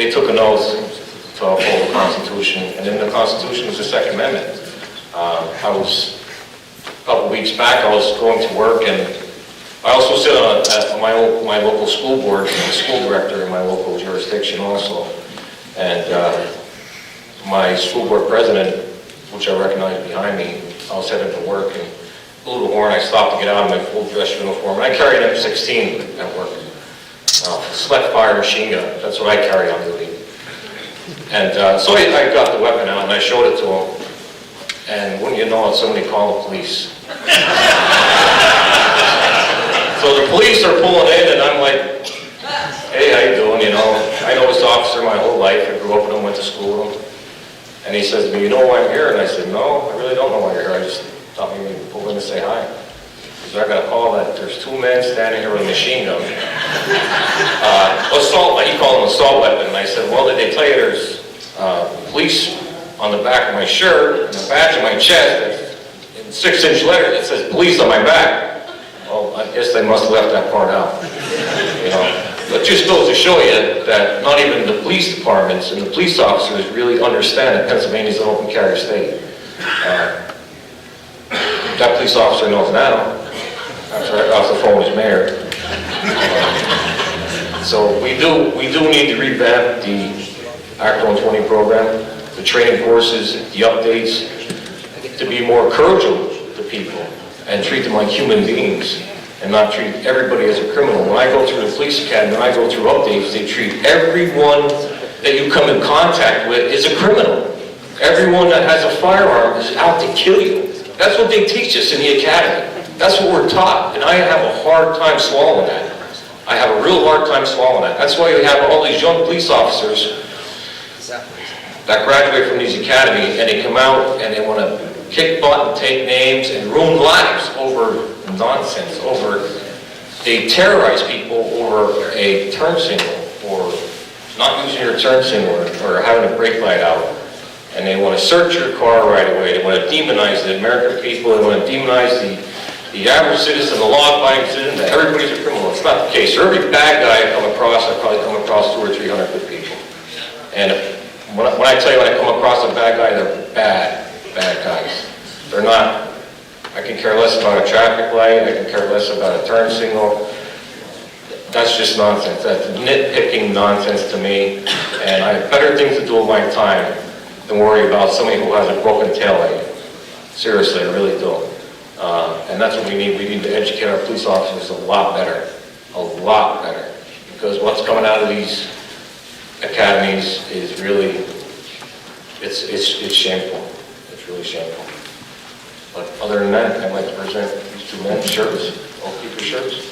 they took an oath to uphold the Constitution, and in the Constitution was the Second Amendment. I was, a couple weeks back, I was going to work, and I also sit on my local school board. I'm the school director in my local jurisdiction also. And my school board president, which I recognize behind me, I was headed to work and blew the horn. I stopped to get out of my full dress uniform. And I carry an M16 at work. Select fire machine gun. That's what I carry on duty. And so I got the weapon out and I showed it to him. And wouldn't you know it, somebody called the police. So the police are pulling in, and I'm like, hey, how you doing? You know, I know this officer my whole life. I grew up with him, went to school with him. And he says to me, you know why I'm here? And I said, no, I really don't know why you're here. I just thought maybe you'd pull in to say hi. Because I got a call that there's two men standing here with a machine gun. Assault, he called them assault weapon. And I said, well, did they tell you there's police on the back of my shirt and the badge on my chest in 6-inch letters that says police on my back? Well, I guess they must have left that part out, you know. But just goes to show you that not even the police departments and the police officers really understand that Pennsylvania is an open carry state. That police officer knows now. After I got off the phone with his mayor. So we do need to revamp the Act 120 program, the training courses, the updates, to be more cordial to people and treat them like human beings and not treat everybody as a criminal. When I go through the police academy, when I go through updates, they treat everyone that you come in contact with as a criminal. Everyone that has a firearm is out to kill you. That's what they teach us in the academy. That's what we're taught, and I have a hard time swallowing that. I have a real hard time swallowing that. That's why we have all these young police officers that graduate from these academies, and they come out and they want to kick butt and take names and ruin lives over nonsense, they terrorize people over a turn signal, or not using your turn signal, or having a brake light out. And they want to search your car right away. They want to demonize the American people. They want to demonize the average citizen, the law-abiding citizen, that everybody's a criminal. It's not the case. For every bad guy I come across, I probably come across 200 or 300 good people. And when I tell you when I come across a bad guy, they're bad guys. They're not. I can care less about a traffic light. I can care less about a turn signal. That's just nonsense. That's nitpicking nonsense to me. And I have better things to do with my time than worry about somebody who has a broken taillight. Seriously, I really do. And that's what we need. We need to educate our police officers a lot better. A lot better. Because what's coming out of these academies is really, it's shameful. It's really shameful. But other than that, I'd like to present these two men shirts. I'll keep your shirts.